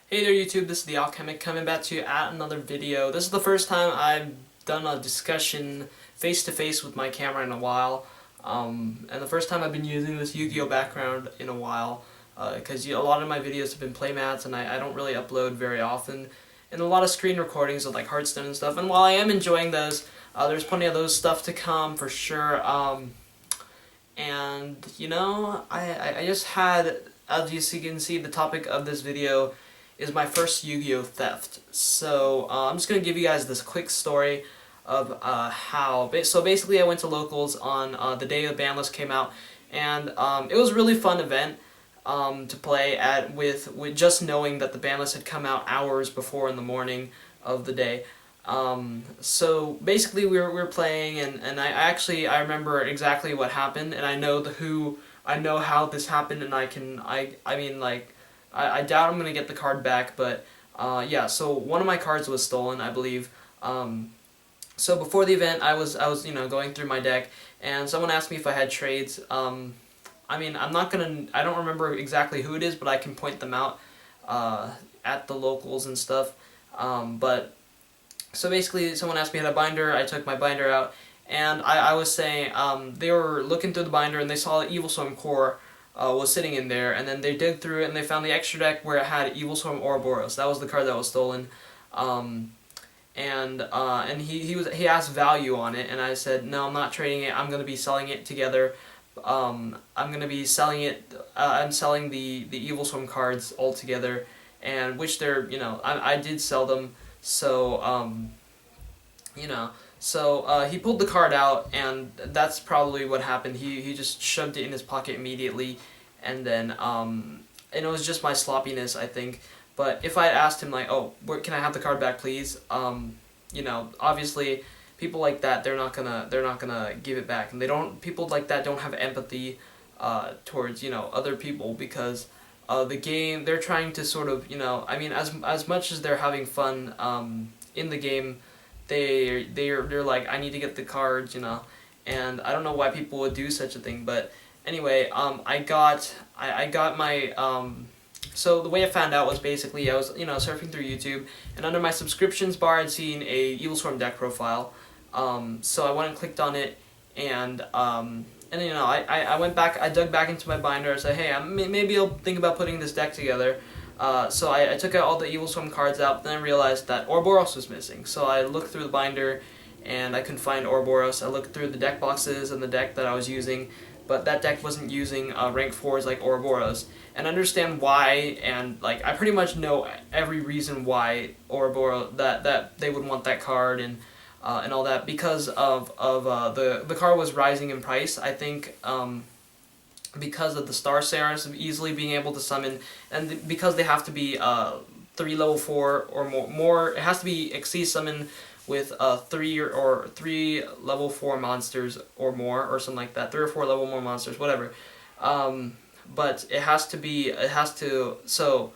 Hey there YouTube, this is the Alchemic coming back to you at another video. This is the first time I've done a discussion face-to-face with my camera in a while. And the first time I've been using this Yu-Gi-Oh background in a while. Because a lot of my videos have been playmats and I don't really upload very often. And a lot of screen recordings of like Hearthstone and stuff. And while I am enjoying those, there's plenty of those stuff to come for sure. And you know, I just had, as you can see, the topic of this video is my first Yu-Gi-Oh theft. So I'm just going to give you guys this quick story of how... So basically I went to locals on the day the ban list came out, and it was a really fun event to play at with just knowing that the ban list had come out hours before in the morning of the day. So basically we were playing, and I remember exactly what happened, and I know how this happened, and I doubt I'm going to get the card back, but yeah, so one of my cards was stolen, I believe. So before the event, I was going through my deck, and someone asked me if I had trades. I don't remember exactly who it is, but I can point them out at the locals and stuff. So basically, someone asked me had a binder, I took my binder out, and I was saying, they were looking through the binder, and they saw the Evil Storm Core was sitting in there, and then they dug through it and they found the extra deck where it had Evil Storm Ouroboros. That was the card that was stolen. And he asked value on it, and I said, no, I'm not trading it. I'm going to be selling it together. I'm going to be selling it. I'm selling the Evil Storm cards all together, and which they're, I did sell them. So So he pulled the card out, and that's probably what happened. He just shoved it in his pocket immediately, and then and it was just my sloppiness, I think. But if I had asked him like, oh, can I have the card back, please? Obviously, people like that, they're not gonna give it back, and people like that don't have empathy towards other people, because the game, they're trying to sort of as much as they're having fun in the game. They're like, I need to get the cards, and I don't know why people would do such a thing. But anyway, I got my so the way I found out was basically I was surfing through YouTube, and under my subscriptions bar I'd seen a Evil Storm deck profile. So I went and clicked on it, and I went back, I dug back into my binder. I said, hey, maybe I'll think about putting this deck together. So I took out all the Evil Storm cards out, then I realized that Ouroboros was missing. So I looked through the binder, and I couldn't find Ouroboros. I looked through the deck boxes and the deck that I was using, but that deck wasn't using rank 4s like Ouroboros. And I understand why, and like I pretty much know every reason why Ouroboros, that they would want that card, and all that, because of the card was rising in price, I think. Because of the Star Saras easily being able to summon, and because they have to be 3 level 4 or more, it has to be exceed summon with 3 level 4 monsters or more, or something like that, 3 or 4 level more monsters, whatever. But so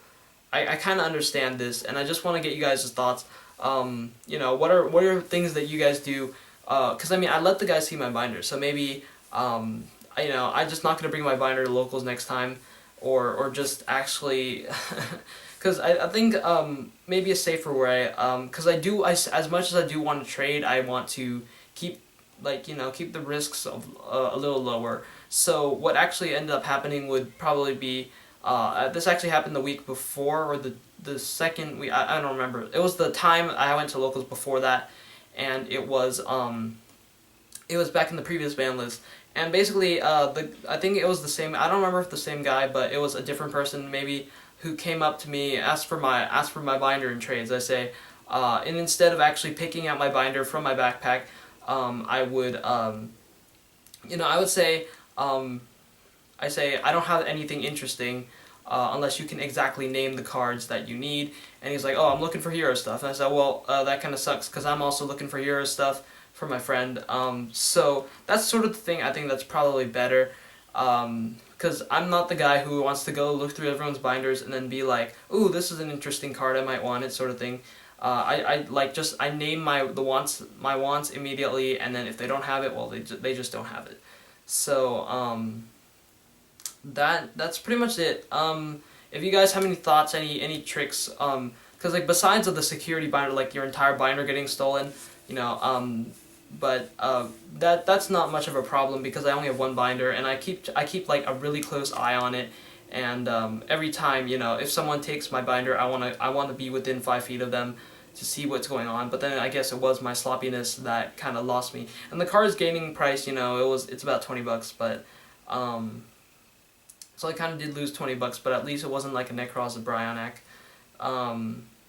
I kind of understand this, and I just want to get you guys' thoughts. What are things that you guys do? Because I let the guys see my binder, so maybe I'm just not going to bring my binder to locals next time, or just actually, because I think maybe a safer way, because as much as I do want to trade, I want to keep keep the risks of a little lower. So what actually ended up happening would probably be, this actually happened the week before, or the second week, I don't remember. It was the time I went to locals before that, and it was back in the previous ban list. And basically, I think it was the same. I don't remember if the same guy, but it was a different person maybe who came up to me, asked for my binder in trades. I say, and instead of actually picking out my binder from my backpack, I would say, I don't have anything interesting, unless you can exactly name the cards that you need. And he's like, oh, I'm looking for hero stuff. And I said, well, that kind of sucks, because I'm also looking for hero stuff for my friend. So that's sort of the thing I think that's probably better, because I'm not the guy who wants to go look through everyone's binders and then be like, ooh, this is an interesting card, I might want it, sort of thing. I name my wants immediately, and then if they don't have it, well, they just don't have it. So that's pretty much it. if you guys have any thoughts, any tricks, because like besides of the security binder, like your entire binder getting stolen, you know, but that's not much of a problem because I only have one binder, and I keep like a really close eye on it, and every time, you know, if someone takes my binder, I wanna be within 5 feet of them to see what's going on. But then I guess it was my sloppiness that kind of lost me. And the card's gaining price, you know, it's about $20, but so I kind of did lose $20, but at least it wasn't like a Necros or Brionac,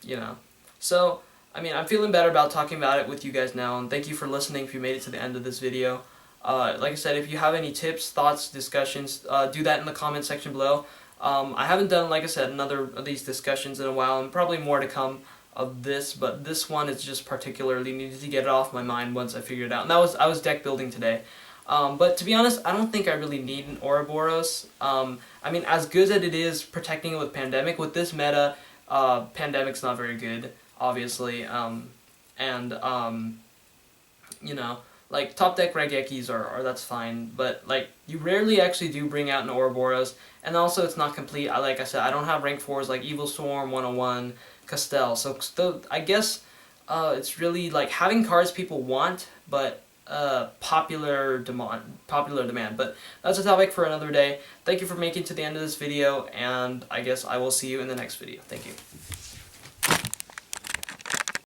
you know. So I mean, I'm feeling better about talking about it with you guys now, and thank you for listening if you made it to the end of this video. Like I said, if you have any tips, thoughts, discussions, do that in the comment section below. I haven't done, like I said, another of these discussions in a while, and probably more to come of this, but this one is just particularly needed to get it off my mind once I figured it out. And I was deck building today. But to be honest, I don't think I really need an Ouroboros. I mean, as good as it is protecting it with Pandemic, with this meta, Pandemic's not very good, obviously. You know, like top deck Regekis are that's fine, but like you rarely actually do bring out an Ouroboros, and also it's not complete. Like I said, I don't have rank 4s like Evil Storm, 101, Castell, so still, I guess it's really like having cards people want, but popular demand. But that's a topic for another day. Thank you for making it to the end of this video, and I guess I will see you in the next video. Thank you.